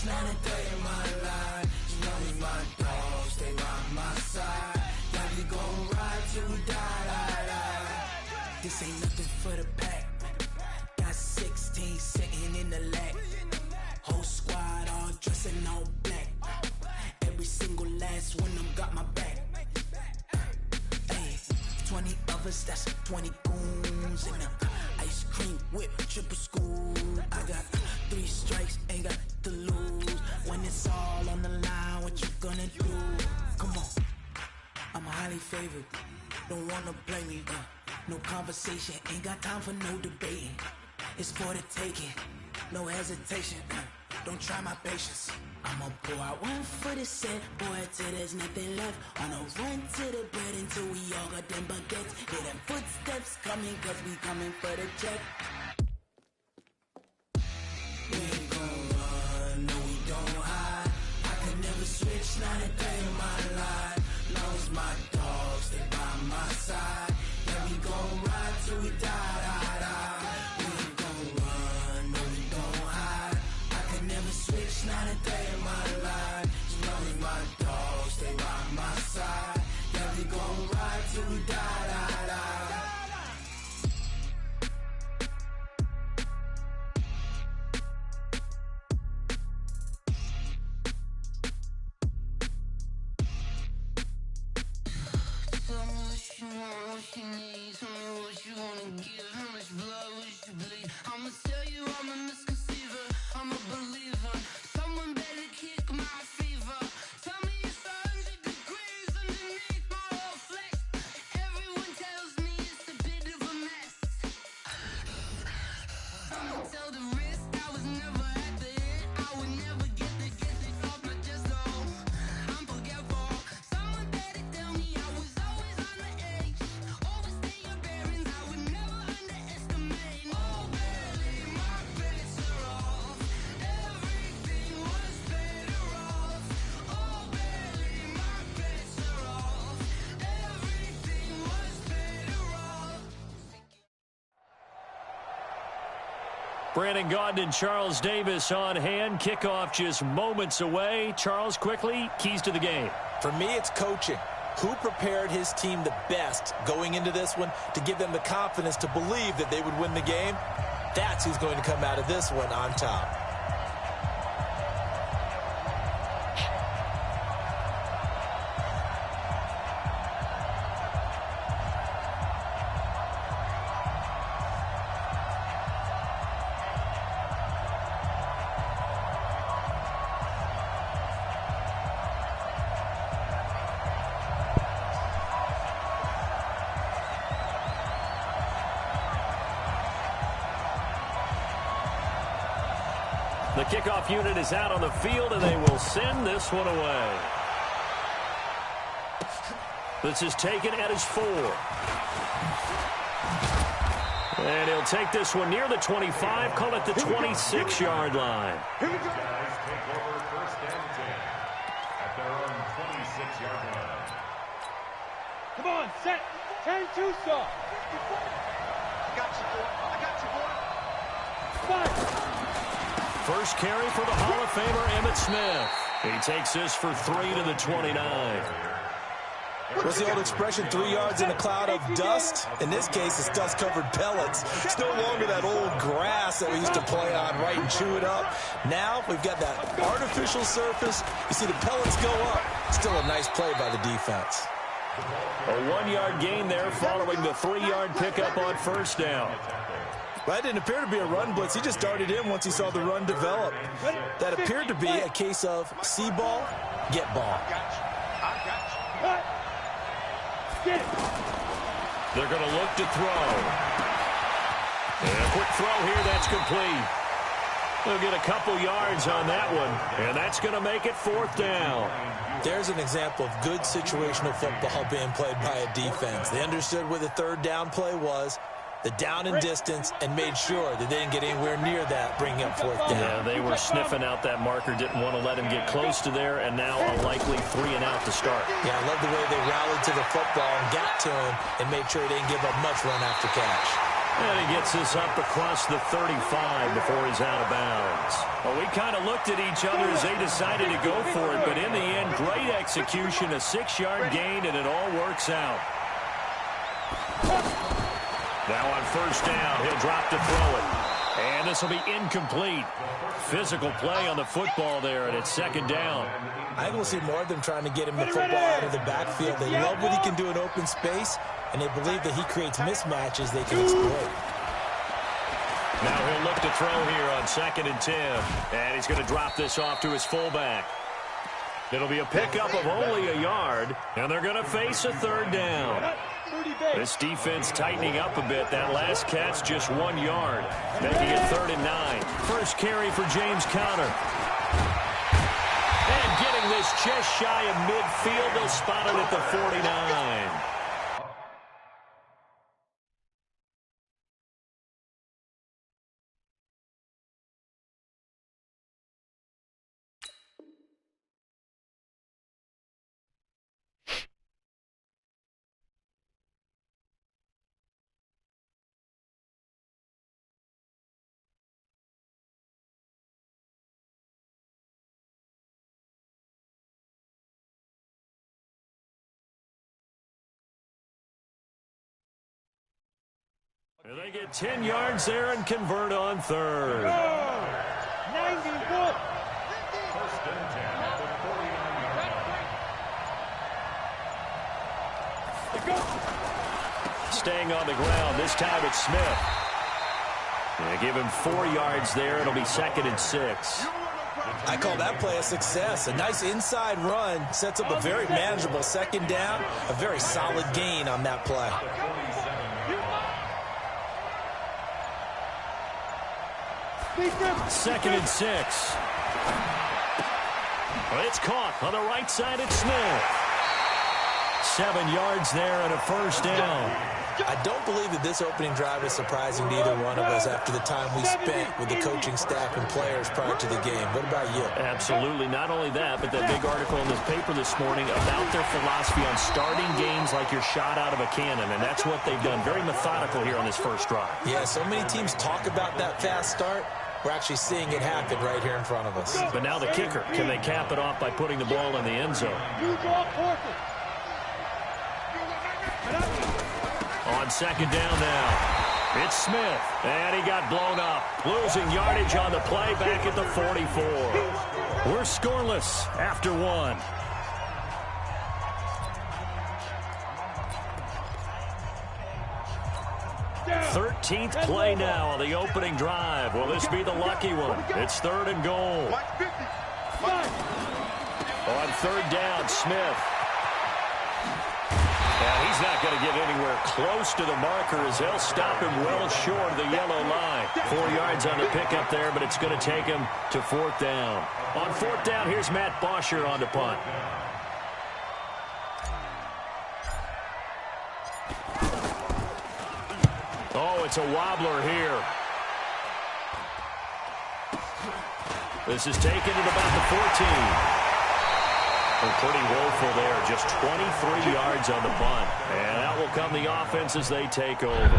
switch, not a day in my life. As long as my dogs stay by my side, yeah, we gon' ride till we die. This ain't nothing for the pack. Got 16 sitting in the lap. Whole squad all dressing all black. Every single last one of them got my back. Hey, 20 of us, that's 20 goons in the ice cream whip, triple school. I got 3 strikes, ain't got to lose. When it's all on the line, what you gonna do? Come on, I'm highly favored. Don't wanna blame me, no conversation, ain't got time for no debating. It's for the taking, no hesitation, don't try my patience. I'ma pour out one for the set, boy, till there's nothing left. On a run to the bread until we all got them baguettes. Hear them footsteps coming, cause we coming for the check. We ain't gon' run, no we don't hide. I can never switch, not a day in my life. Long as my dogs stay by my side, yeah, we gon' ride till we die. We ain't gon' run, no we don't hide. I can never switch, not a day in my life. As long as my dogs stay by my side, yeah, we gon' ride till we die. Tell me what you want, what you need. Tell me what you wanna give. How much blood would you bleed? I'ma tell you I'm a misconceiver, I'm a believer. Someone better kick my fever. Tell me it's 100 degrees underneath my whole flesh. Everyone tells me it's a bit of a mess. I'ma tell the risk I was never at the end. I would never get it off my chest, though. I'm forgetful. Someone better tell me I was always on the edge. Overstay your bearings, I would never underestimate. Oh, barely, my bets are off. Everything was better off. Oh, barely, my bets are off. Everything was better off. Brandon Gaudin and Charles Davis on hand. Kickoff just moments away. Charles, quickly, keys to the game. For me, it's coaching. Who prepared his team the best going into this one to give them the confidence to believe that they would win the game? That's who's going to come out of this one on top. The kickoff unit is out on the field, and they will send this one away. This is taken at his 4. And he'll take this one near the 25, call it the 26-yard line. Here we go. Guys take over first and 10 at their own 26-yard line. Come on, set. 10-2 stop. I got you, boy. Spot. First carry for the Hall of Famer Emmitt Smith. He takes this for 3 to the 29. What's the old expression, 3 yards in a cloud of dust? In this case, it's dust-covered pellets. It's no longer that old grass that we used to play on, right, and chew it up. Now we've got that artificial surface. You see the pellets go up. Still a nice play by the defense. A 1-yard gain there following the 3-yard pickup on first down. Well, that didn't appear to be a run blitz. He just darted in once he saw the run develop. That appeared to be a case of see ball, get ball. They're going to look to throw. And a quick throw here, that's complete. They'll get a couple yards on that one, and that's going to make it 4th down. There's an example of good situational football being played by a defense. They understood where the 3rd down play was, the down and distance, and made sure that they didn't get anywhere near that, bringing up 4th down. Yeah, they were sniffing out that marker, didn't want to let him get close to there, and now a likely 3 and out to start. Yeah, I love the way they rallied to the football and got to him and made sure he didn't give up much run after catch. And he gets this up across the 35 before he's out of bounds. Well, we kind of looked at each other as they decided to go for it, but in the end, great execution, a 6-yard gain, and it all works out. Now on first down, he'll drop to throw it. And this will be incomplete. Physical play on the football there, and it's second down. I think we'll see more of them trying to get him the football out of the backfield. They love what he can do in open space, and they believe that he creates mismatches they can exploit. Now he'll look to throw here on 2nd and 10. And he's going to drop this off to his fullback. It'll be a pickup of only a yard, and they're going to face a third down. This defense tightening up a bit. That last catch just 1 yard, making it 3rd and 9. First carry for James Conner. And getting this just shy of midfield. They'll spot it at the 49. And they get 10 yards there and convert on 3rd. 94. First and 10 at the 49-yard line. Staying on the ground, this time it's Smith. They give him 4 yards there. It'll be 2nd and 6. I call that play a success. A nice inside run sets up a very manageable second down. A very solid gain on that play. 2nd and 6. Well, it's caught on the right side. It's Smith. 7 yards there and a first down. I don't believe that this opening drive is surprising to either one of us after the time we spent with the coaching staff and players prior to the game. What about you? Absolutely. Not only that, but that big article in this paper this morning about their philosophy on starting games like you're shot out of a cannon, and that's what they've done. Very methodical here on this first drive. Yeah, so many teams talk about that fast start. We're actually seeing it happen right here in front of us. But now the kicker. Can they cap it off by putting the ball in the end zone? On second down now, it's Smith, and he got blown up. Losing yardage on the play back at the 44. We're scoreless after 1. Thirteenth play now on the opening drive. Will this be the lucky one? It's 3rd and goal. On 3rd down, Smith. And he's not going to get anywhere close to the marker as they'll stop him well short of the yellow line. 4 yards on the pickup there, but it's going to take him to 4th down. On 4th down, here's Matt Bosher on the punt. Oh, it's a wobbler here. This is taken at about the 14. Pretty woeful there. Just 23 yards on the punt. And out will come the offense as they take over.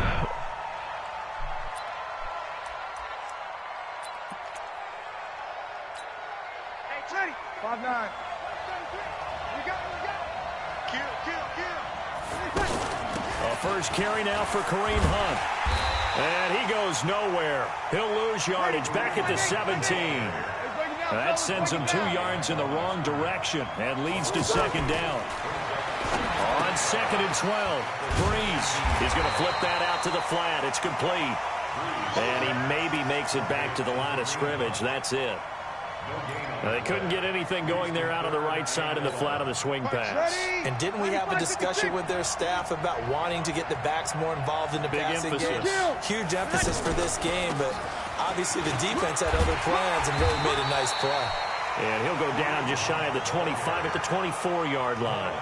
Hey, Teddy. 5'9". A first carry now for Kareem Hunt. And he goes nowhere. He'll lose yardage back at the 17. That sends him 2 yards in the wrong direction and leads to second down. On 2nd and 12, Breeze is going to flip that out to the flat. It's complete. And he maybe makes it back to the line of scrimmage. That's it. They couldn't get anything going there out on the right side of the flat of the swing pass. And didn't we have a discussion with their staff about wanting to get the backs more involved in the passing game? Huge emphasis for this game, but obviously the defense had other plans and really made a nice play. And he'll go down just shy of the 25 at the 24-yard line.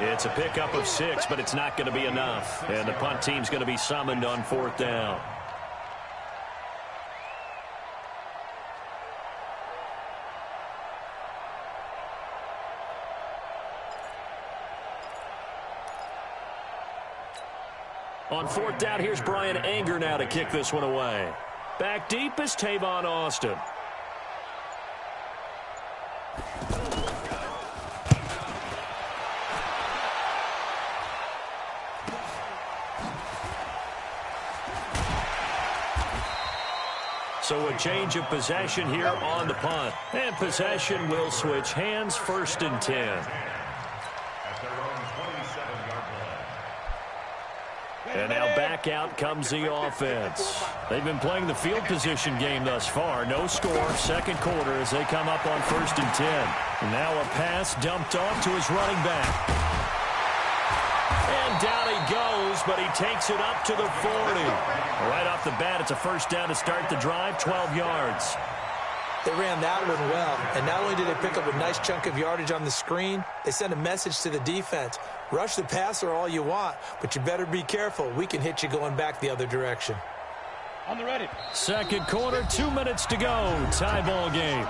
It's a pickup of 6, but it's not going to be enough. And the punt team's going to be summoned on 4th down. On fourth down, here's Brian Anger now to kick this one away. Back deep is Tavon Austin. So a change of possession here on the punt. And possession will switch hands, 1st and 10. And now back out comes the offense. They've been playing the field position game thus far. No score, second quarter as they come up on 1st and 10. And now a pass dumped off to his running back. And down he goes, but he takes it up to the 40. Right off the bat, it's a first down to start the drive, 12 yards. They ran that one well, and not only did they pick up a nice chunk of yardage on the screen, they sent a message to the defense. Rush the passer all you want, but you better be careful. We can hit you going back the other direction. On the ready. Second quarter, 2 minutes to go. Tie ball game.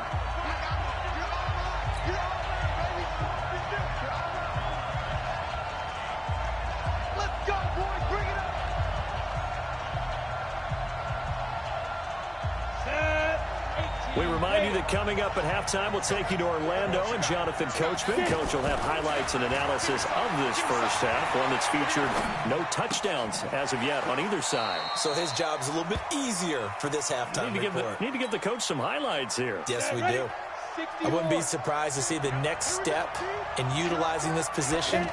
We remind you that coming up at halftime, we'll take you to Orlando and Jonathan Coachman. Coach will have highlights and analysis of this first half, one that's featured no touchdowns as of yet on either side. So his job's a little bit easier for this halftime report. Need to give the coach some highlights here. Yes, we do. I wouldn't be surprised to see the next step in utilizing this position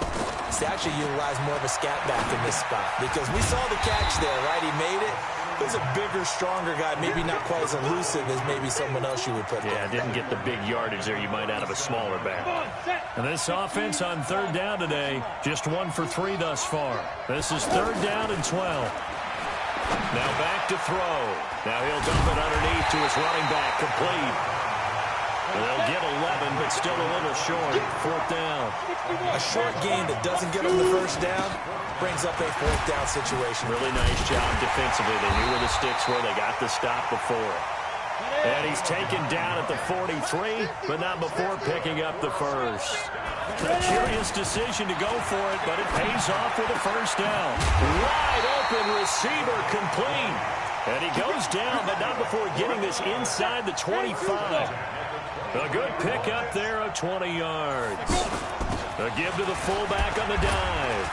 is to actually utilize more of a scat back in this spot. Because we saw the catch there, right? He made it. He's a bigger, stronger guy, maybe not quite as elusive as maybe someone else you would put there. Yeah, didn't get the big yardage there you might out of a smaller back. And this offense on third down today, just 1 for 3 thus far. This is 3rd down and 12. Now back to throw. Now he'll dump it underneath to his running back, complete. They'll get 11, but still a little short. 4th down. A short gain that doesn't get them the first down brings up a 4th down situation. Really nice job defensively. They knew where the sticks were. They got the stop before. And he's taken down at the 43, but not before picking up the first. A curious decision to go for it, but it pays off with a first down. Wide open receiver complete. And he goes down, but not before getting this inside the 25. A good pickup there of 20 yards. A give to the fullback on the dive.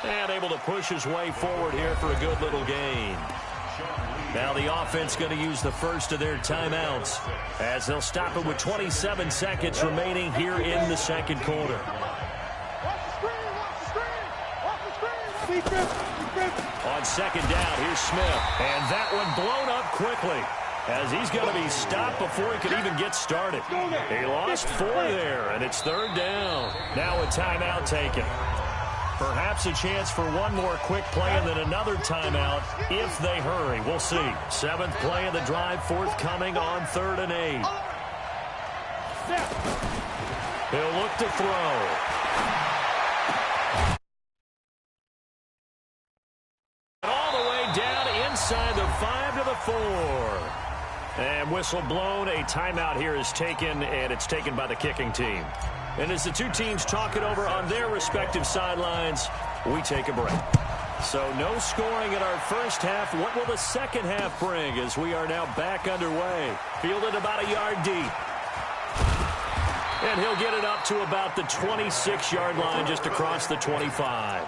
And able to push his way forward here for a good little gain. Now the offense going to use the first of their timeouts as they'll stop it with 27 seconds remaining here in the second quarter. On second down, here's Smith. And that one blown up quickly, as he's going to be stopped before he could even get started. He lost 4 there, and it's 3rd down. Now a timeout taken. Perhaps a chance for one more quick play and then another timeout if they hurry. We'll see. 7th play of the drive forthcoming on 3rd and 8. He'll look to throw. All the way down inside the 5 to the 4. And whistle blown. A timeout here is taken, and it's taken by the kicking team. And as the two teams talk it over on their respective sidelines, we take a break. So no scoring in our first half. What will the second half bring as we are now back underway? Fielded about a yard deep. And he'll get it up to about the 26-yard line, just across the 25.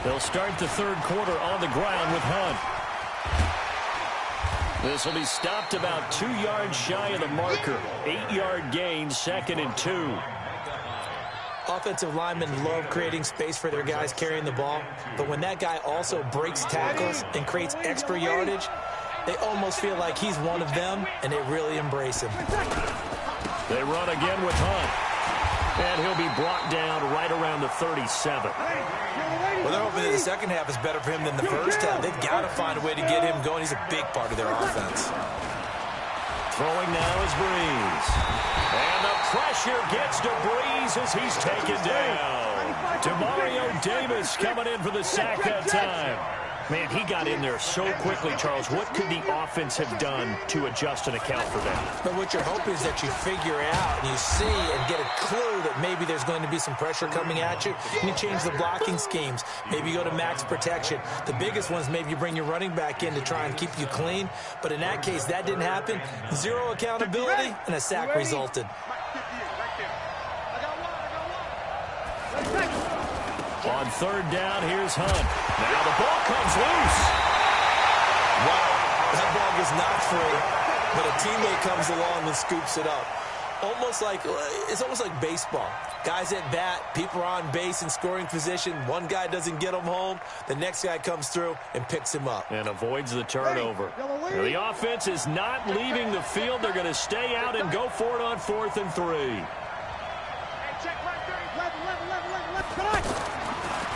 They'll start the third quarter on the ground with Hunt. This will be stopped about 2 yards shy of the marker. 8-yard gain, 2nd and 2. Offensive linemen love creating space for their guys carrying the ball, but when that guy also breaks tackles and creates extra yardage, they almost feel like he's one of them, and they really embrace him. They run again with Hunt. And he'll be brought down right around the 37. Well, they're hoping that the second half is better for him than the first half. They've got to find a way to get him going. He's a big part of their offense. Throwing now is Breeze. And the pressure gets to Breeze as he's taken down. Demario Davis coming in for the sack that time. Man, he got in there so quickly, Charles. What could the offense have done to adjust and account for that? But what you're hoping is that you figure out and you see and get a clue that maybe there's going to be some pressure coming at you, and you change the blocking schemes. Maybe you go to max protection. The biggest one is maybe you bring your running back in to try and keep you clean. But in that case, that didn't happen. Zero accountability, and a sack resulted. On third down, here's Hunt. Now the ball comes loose. Wow, that ball was not free, but a teammate comes along and scoops it up. It's almost like baseball. Guys at bat, people are on base in scoring position. One guy doesn't get him home. The next guy comes through and picks him up. And avoids the turnover. Now, the offense is not leaving the field. They're going to stay out and go for it on 4th and 3.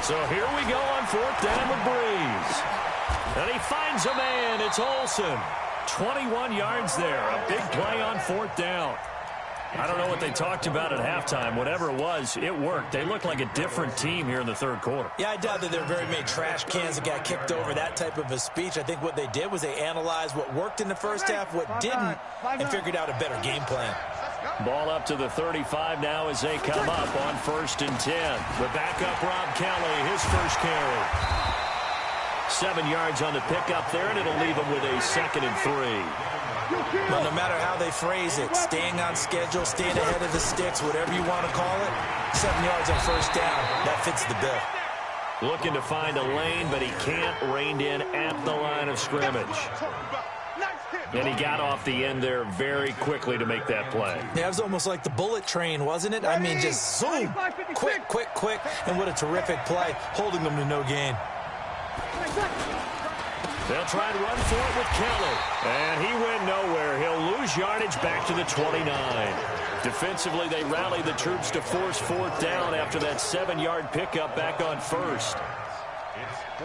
So here we go on 4th down with Breeze. And he finds a man. It's Olsen. 21 yards there. A big play on 4th down. I don't know what they talked about at halftime. Whatever it was, it worked. They looked like a different team here in the third quarter. Yeah, I doubt that there were very many trash cans that got kicked over, that type of a speech. I think what they did was they analyzed what worked in the first half, what didn't, and figured out a better game plan. Ball up to the 35 now as they come up on 1st and 10. The backup Rob Kelly, his first carry. 7 yards on the pickup there, and it'll leave him with a 2nd and 3. Well, no matter how they phrase it, staying on schedule, staying ahead of the sticks, whatever you want to call it, 7 yards on 1st down, that fits the bill. Looking to find a lane, but he can't. Reined in at the line of scrimmage. And he got off the end there very quickly to make that play. Yeah, it was almost like the bullet train, wasn't it? I mean, just zoom, quick, quick, quick, and what a terrific play, holding them to no gain. They'll try and run for it with Kelly. And he went nowhere. He'll lose yardage back to the 29. Defensively, they rallied the troops to force 4th down after that 7-yard pickup back on 1st.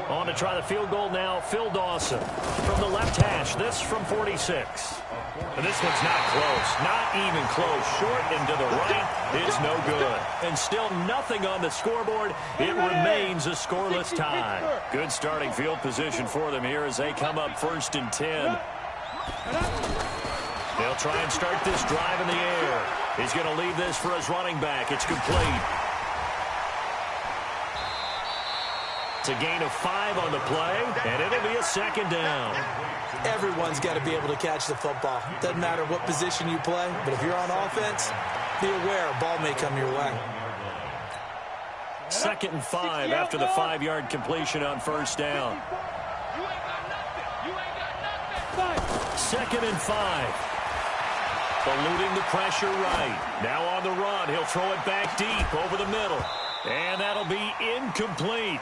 On to try the field goal now, Phil Dawson. From the left hash, this from 46. And this one's not close. Not even close. Short and to the right. It's no good. And still nothing on the scoreboard. It remains a scoreless tie. Good starting field position for them here as they come up 1st and 10. They'll try and start this drive in the air. He's going to leave this for his running back. It's complete. It's a gain of 5 on the play, and it'll be a 2nd down. Everyone's got to be able to catch the football. Doesn't matter what position you play, but if you're on offense, be aware a ball may come your way. 2nd and 5 after the 5-yard completion on 1st down. 2nd and 5. Eluding the pressure right. Now on the run. He'll throw it back deep over the middle. And that'll be incomplete.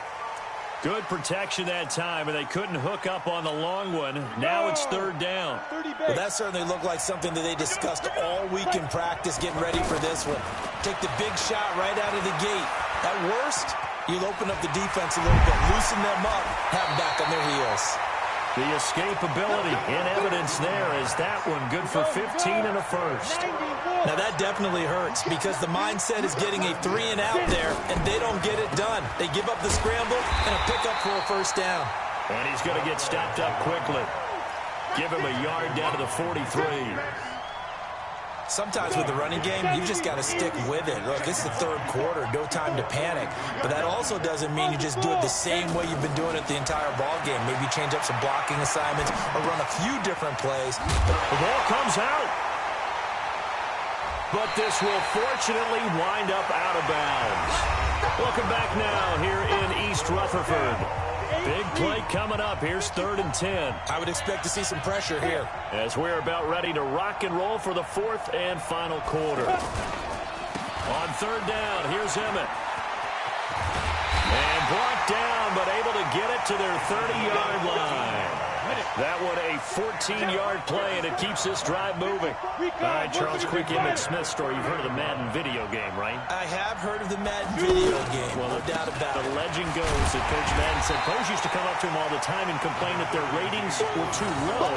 Good protection that time, and they couldn't hook up on the long one. Now it's 3rd down. Well, that certainly looked like something that they discussed all week in practice, getting ready for this one. Take the big shot right out of the gate. At worst, you'll open up the defense a little bit, loosen them up, have them back on their heels. The escapability in evidence there is that one good for 15 and a first. Now that definitely hurts because the mindset is getting a 3-and-out there, and they don't get it done. They give up the scramble and a pickup for a 1st down. And he's going to get stopped up quickly. Give him a yard down to the 43. Sometimes with the running game, you've just got to stick with it. Look, it's the 3rd quarter, no time to panic. But that also doesn't mean you just do it the same way you've been doing it the entire ball game. Maybe change up some blocking assignments or run a few different plays. But the ball comes out. But this will fortunately wind up out of bounds. Welcome back now here in East Rutherford. Big play coming up. Here's 3rd and 10. I would expect to see some pressure here. As we're about ready to rock and roll for the 4th and final quarter. On 3rd down, here's Emmett. And brought down, but able to get it to their 30-yard line. That one a 14-yard play, and it keeps this drive moving. All right, Charles, quick Emmitt Smith story. You've heard of the Madden video game, right? I have heard of the Madden video game, well, no doubt about it. The legend goes that Coach Madden said players used to come up to him all the time and complain that their ratings were too low.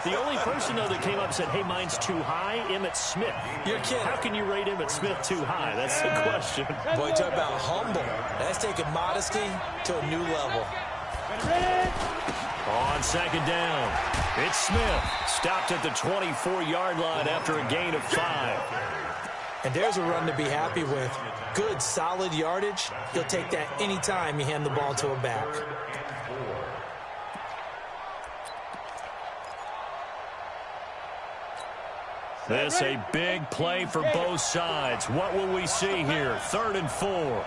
The only person, though, that came up and said, hey, mine's too high, Emmitt Smith. You're kidding. How can you rate Emmitt Smith too high? That's the question. Boy, talk about humble. That's taking modesty to a new level. On second down, it's Smith. Stopped at the 24-yard line after a gain of 5. And there's a run to be happy with. Good, solid yardage. He'll take that anytime you hand the ball to a back. This a big play for both sides. What will we see here? 3rd and 4.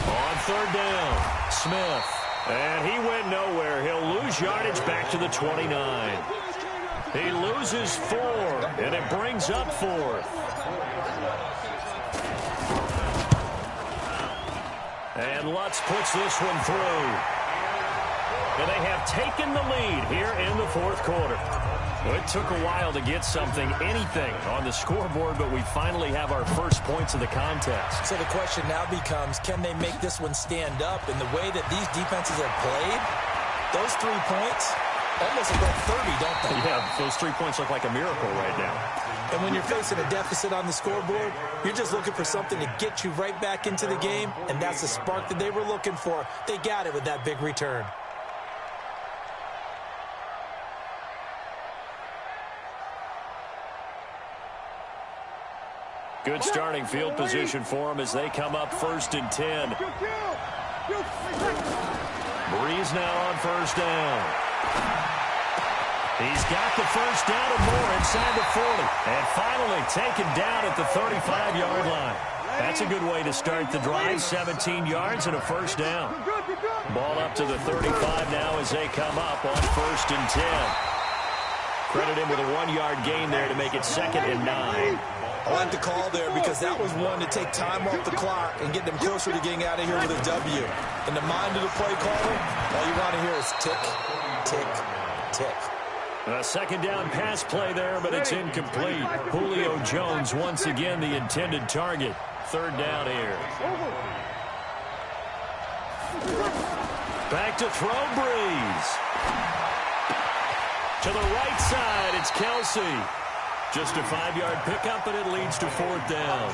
On 3rd down, Smith. And he went nowhere. He'll lose yardage back to the 29. He loses 4, and it brings up 4th. And Lutz puts this one through. And they have taken the lead here in the 4th quarter. Well, it took a while to get anything on the scoreboard, but we finally have our first points of the contest. So the question now becomes, can they make this one stand up? In the way that these defenses have played, those 3 points almost look like 30, don't they? Yeah, those 3 points look like a miracle right now. And when you're facing a deficit on the scoreboard, you're just looking for something to get you right back into the game, and that's the spark that they were looking for. They got it with that big return. Good starting field position for them as they come up 1st and 10. Breeze now on 1st down. He's got the 1st down and more inside the 40. And finally taken down at the 35-yard line. That's a good way to start the drive. 17 yards and a 1st down. Ball up to the 35 now as they come up on 1st and 10. Credit him with a 1-yard gain there to make it 2nd and 9. I like the call there because that was one to take time off the clock and get them closer to getting out of here with a W. In the mind of the play caller, all you want to hear is tick, tick, tick. A 2nd down pass play there, but it's incomplete. Julio Jones once again the intended target. 3rd down here. Back to throw, Breeze. To the right side, it's Kelsey. Just a 5-yard pickup, and it leads to 4th down.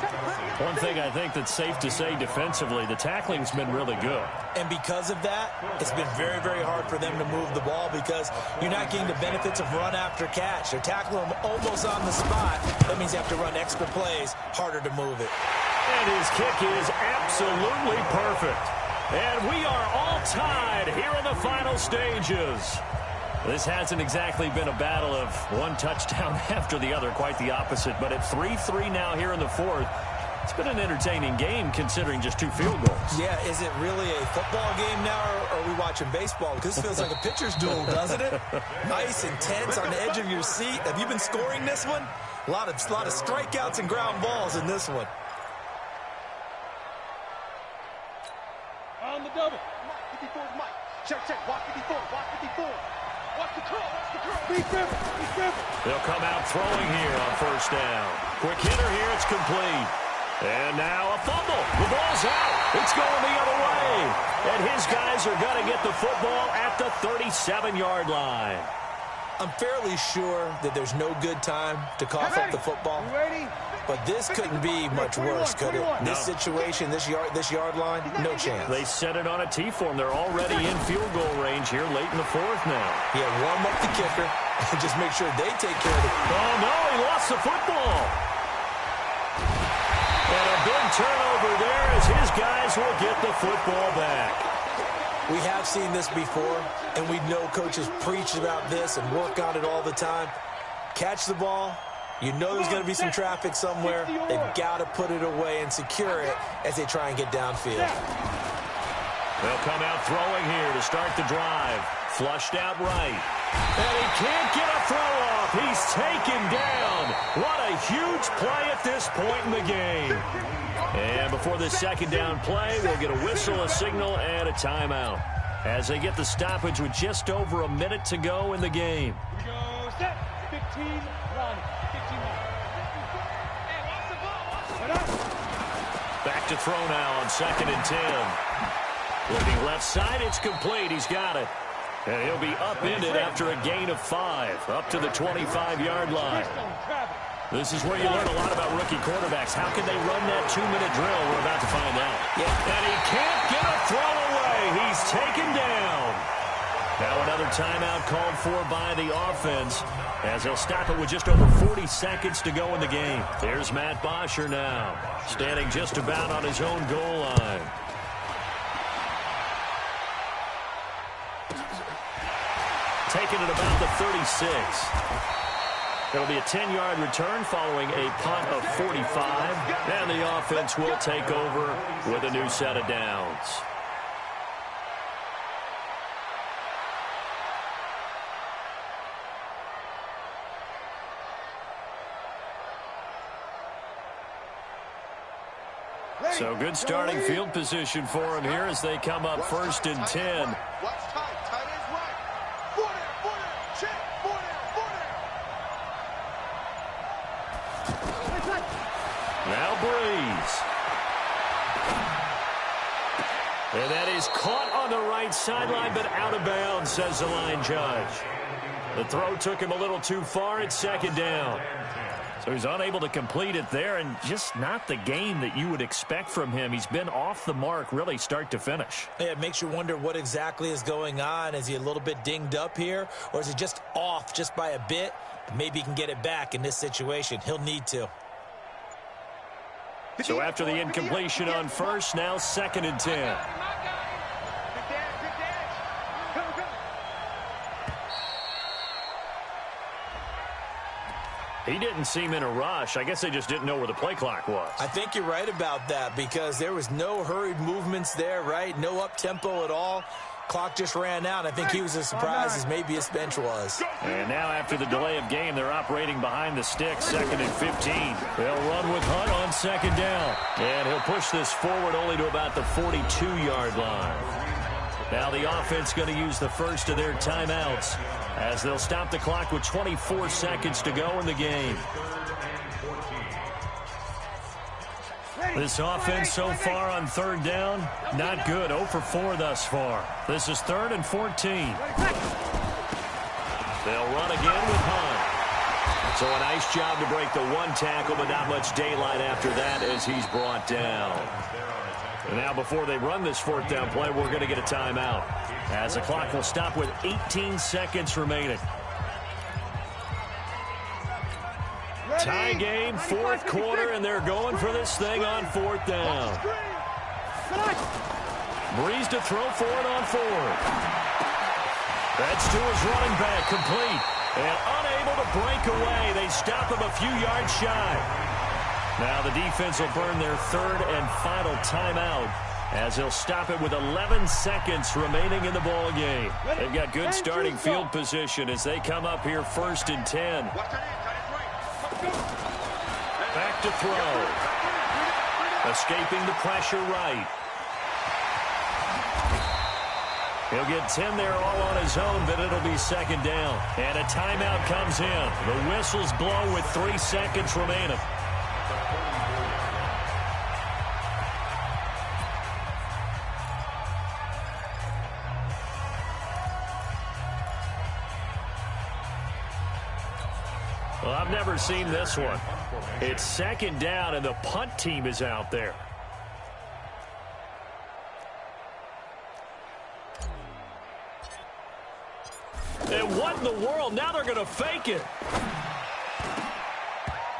One thing I think that's safe to say defensively, the tackling's been really good. And because of that, it's been very, very hard for them to move the ball because you're not getting the benefits of run after catch. They're tackling them almost on the spot. That means you have to run extra plays, harder to move it. And his kick is absolutely perfect. And we are all tied here in the final stages. This hasn't exactly been a battle of one touchdown after the other, quite the opposite. But at 3-3 now here in the 4th, it's been an entertaining game considering just 2 field goals. Yeah, is it really a football game now, or are we watching baseball? Because this feels like a pitcher's duel, doesn't it? Nice, intense, on the edge of your seat. Have you been scoring this one? A lot of strikeouts and ground balls in this one. On the double. Mike, 54 is Mike. Check, watch 54, watch 54. Watch the curl, Be careful. They'll come out throwing here on 1st down. Quick hitter here, it's complete. And now a fumble. The ball's out. It's going the other way. And his guys are going to get the football at the 37-yard line. I'm fairly sure that there's no good time to cough up the football. But this couldn't be much worse, could it? No. This situation, this yard line, no chance. They set it on a T-form. They're already in field goal range here late in the 4th now. Yeah, warm up the kicker and just make sure they take care of it. Oh, no, he lost the football. And a big turnover there as his guys will get the football back. We have seen this before, and we know coaches preach about this and work on it all the time. Catch the ball. You know there's going to be some traffic somewhere. They've got to put it away and secure it as they try and get downfield. They'll come out throwing here to start the drive. Flushed out right. And he can't get a throw off. He's taken down. What a huge play at this point in the game. And before this 2nd down play, we'll get a whistle, a signal, and a timeout as they get the stoppage with just over a minute to go in the game. Here we go, set, 15-1. Back to throw now on 2nd and 10. Looking left side, it's complete. He's got it. And he'll be upended after a gain of 5, up to the 25-yard line. This is where you learn a lot about rookie quarterbacks. How can they run that 2-minute drill? We're about to find out. Yeah. And he can't get a throw away. He's taken down. Now another timeout called for by the offense, as they'll stop it with just over 40 seconds to go in the game. There's Matt Bosher now, standing just about on his own goal line. Taking it about the 36. It'll be a 10-yard return following a punt of 45. And the offense will take over with a new set of downs. So good starting field position for him here as they come up 1st and 10. Watch tight. Tight ends right. 4 there. Check. 4 there. Now Breeze. And that is caught on the right sideline, but out of bounds, says the line judge. The throw took him a little too far. It's 2nd down. So he's unable to complete it there, and just not the game that you would expect from him. He's been off the mark really start to finish. Yeah, it makes you wonder what exactly is going on. Is he a little bit dinged up here, or is he just off just by a bit? Maybe he can get it back in this situation. He'll need to. So after the incompletion on 1st, now 2nd and 10. He didn't seem in a rush. I guess they just didn't know where the play clock was. I think you're right about that because there was no hurried movements there, right? No up-tempo at all. Clock just ran out. I think he was as surprised as maybe his bench was. And now after the delay of game, they're operating behind the stick, 2nd and 15. They'll run with Hunt on 2nd down. And he'll push this forward only to about the 42-yard line. Now the offense going to use the first of their timeouts as they'll stop the clock with 24 seconds to go in the game. This offense so far on 3rd down, not good. 0 for 4 thus far. This is 3rd and 14. They'll run again with Hunt. So a nice job to break the 1 tackle, but not much daylight after that as he's brought down. And now before they run this 4th down play, we're going to get a timeout, as the clock will stop with 18 seconds remaining. Tie game, 4th quarter, and they're going for this thing on 4th down. Breeze to throw for it on 4th. That's to his running back, complete. And unable to break away. They stop him a few yards shy. Now the defense will burn their 3rd and final timeout as they'll stop it with 11 seconds remaining in the ball game. They've got good starting field position as they come up here 1st and 10. Back to throw. Escaping the pressure right. He'll get 10 there all on his own, but it'll be 2nd down. And a timeout comes in. The whistles blow with 3 seconds remaining. Well, I've never seen this one. It's 2nd down, and the punt team is out there. And what in the world? Now they're going to fake it.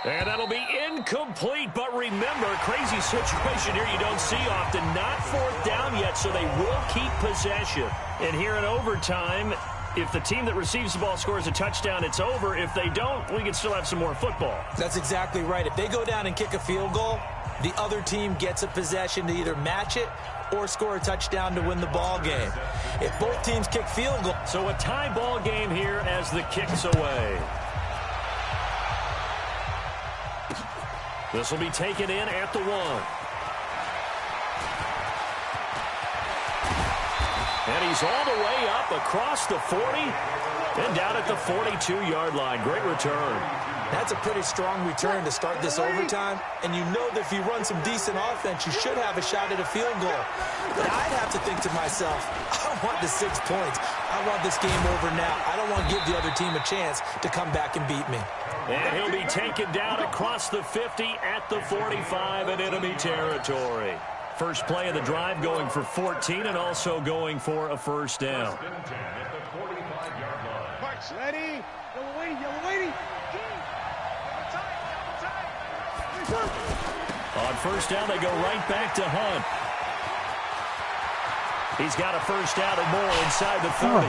And that'll be incomplete. But remember, crazy situation here you don't see often. Not 4th down yet, so they will keep possession. And here in overtime, if the team that receives the ball scores a touchdown, it's over. If they don't, we can still have some more football. That's exactly right. If they go down and kick a field goal, the other team gets a possession to either match it or score a touchdown to win the ball game. If both teams kick field goal. So a tie ball game here as the kick's away. This will be taken in at the 1. And he's all the way up across the 40 and down at the 42-yard line. Great return. That's a pretty strong return to start this overtime, and you know that if you run some decent offense, you should have a shot at a field goal. But I'd have to think to myself, I want the 6 points. I want this game over now. I don't want to give the other team a chance to come back and beat me. And he'll be taken down across the 50 at the 45 in enemy territory. First play of the drive going for 14 and also going for a first down. Ready? Yellow waiting. On first down, they go right back to Hunt. He's got a first down and more inside the 30. And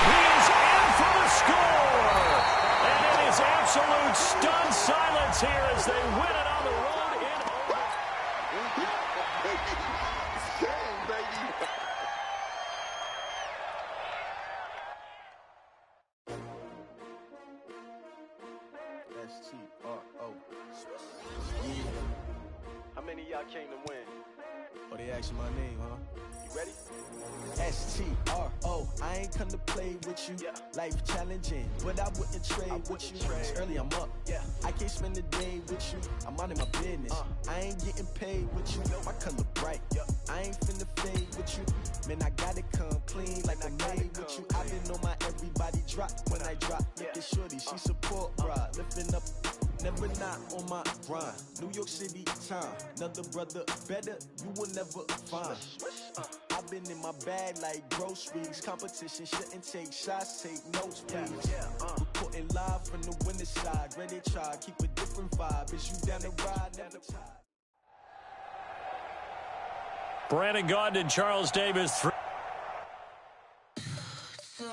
he is in for the score. And it is absolute stunned silence here as they win it on the road in S-T-R-O. How many of y'all came to win? Oh, they asking my name, huh? You ready? S-T-R-O. I ain't come to play with you. Yeah. Life challenging, but I wouldn't trade with you. It's early, I'm up. Yeah. I can't spend the day with you. I'm minding my business. I ain't getting paid with you. My color bright. I ain't finna fade with you. Man, I gotta come clean like I made with you. I been on my everybody drop when I drop. Look at shorty, she support, bruh. Lifting up. Never not on my grind. New York City time. Another brother better, you will never find. I've been in my bag like groceries. Competition shouldn't take shots, take notes, please. Reporting live from the winning side. Ready to try, keep a different vibe. Is you down the ride, down the tide? Brandon Gaudin and Charles Davis. Tell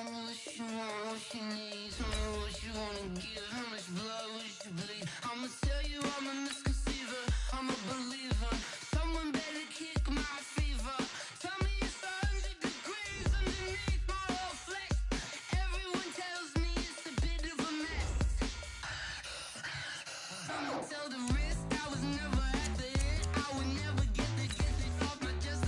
me what you want, what you need. Tell me what you wanna give. How much blood would you bleed? I'ma tell you I'm a misconceiver. I'm a believer. Someone better kick my fever. Tell me it's 100 degrees underneath my whole flesh. Everyone tells me it's a bit of a mess. I'ma tell the risk I was never at the hit. I would never get the off my chest.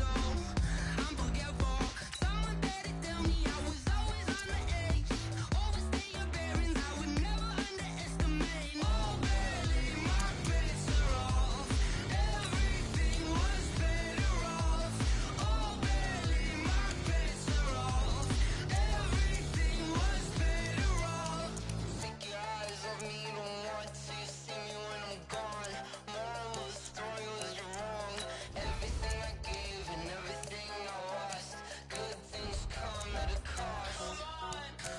I'm forgetful. Someone better tell me I was always on the edge. Overstay your bearings, I would never underestimate. Oh, barely, my bets are off. Everything was better off. Oh, barely, my bets are off. Everything was better off. Take your eyes off me, don't want to see me when I'm gone. Moral of the story was you're wrong. Everything I gave and everything I lost. Good things come at a cost.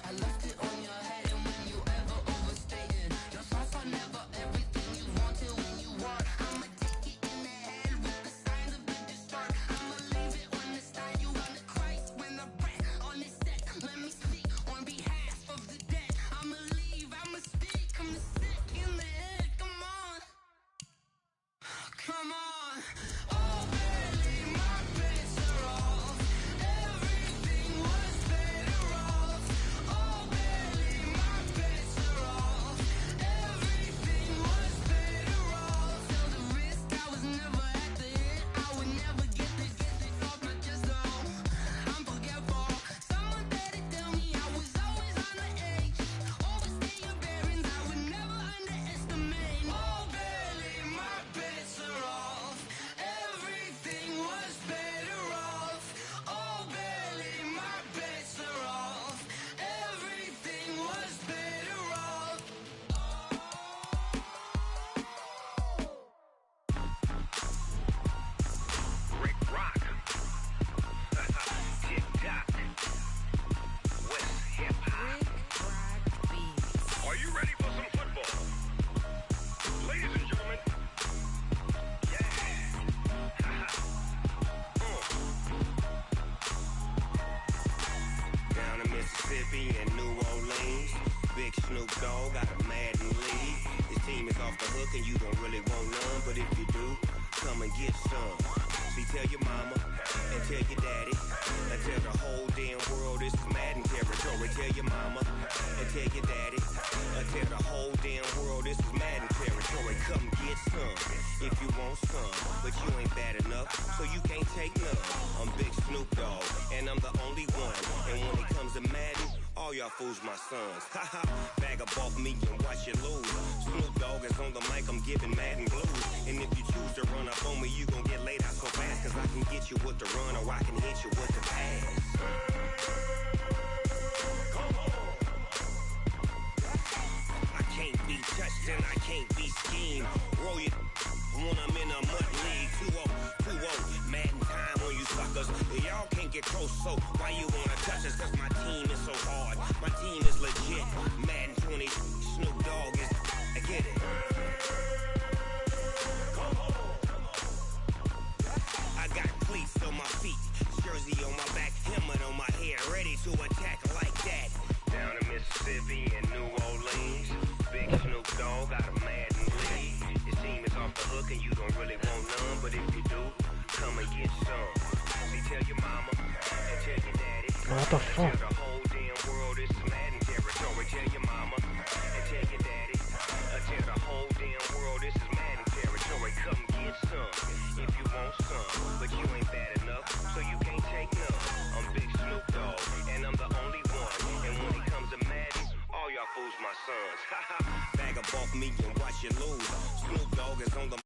I left it on your head, and when you ever overstated, your thoughts are never everything you wanted when you want. I'ma take it in the head with the signs of the distort. I'ma leave it on the side. You on the Christ when the breath on the set. Let me speak on behalf of the dead. I'ma leave, I'ma speak. I'm the sick in the head. Come on. Come on. Oh, barely, my bets are off. Everything was better off. Oh, barely, my bets are off. Everything was better off. Tell the risk I was never at the hit. I would never get the off my chest. I'm forgetful. Someone better tell me I was always on the edge. Overstay your bearings, I would never underestimate. Oh, barely, my bets are off. Everything was better off. Oh, barely, my bets are off. Everything was better off. Rick Rock. Tick-tock. West hip-hop. Are you ready for some football? Ladies and gentlemen. Yeah. Down in Mississippi and New Orleans, Big Snoop Dogg got a Madden league. His team is off the hook and you don't really want none, but if you do, come and get some. See, tell your mama and tell your daddy and tell the whole damn world this is Madden territory. Tell your mama and tell your daddy and tell the whole damn world this is Madden territory. Come get some if you want some, but you ain't bad enough, so you can't take none. I'm Big Snoop Dogg and I'm the only one, and when it comes to Madden, All y'all fools my sons. Haha, bag up off me and watch you lose. Snoop Dogg is on the mic, I'm giving Madden blues. And if you choose to run up on me, you gon' get laid out so fast. Cause I can get you with the run or I can hit you with the pass. I can't be touched and I can't be schemed. Roll you when I'm in a mud league. 2-0, Madden time on you suckers. Y'all can't get close, so why you wanna touch us? Cause my team is so hard. My team is legit. Madden 20, Snoop Dogg is, I get it. I got cleats on my feet, jersey on my back, helmet on my head, ready to attack like that. Down in Mississippi and New Orleans, big Snoop Dogg got a Madden league. Your team is off the hook and you don't really want none, but if you do, come and get some. See, tell your mama and tell your daddy. What the fuck? Tell the whole damn world it's Madden territory. Tell your mama and tell your daddy. Tell the whole damn world this is Madden territory. Come get some if you want some, but you ain't bad enough, so you can't take none. I'm Big Snoop Dogg and I'm the only one. And when it comes to Madden, all y'all fools my sons. Bag up off me and watch you lose. Snoop Dogg is on the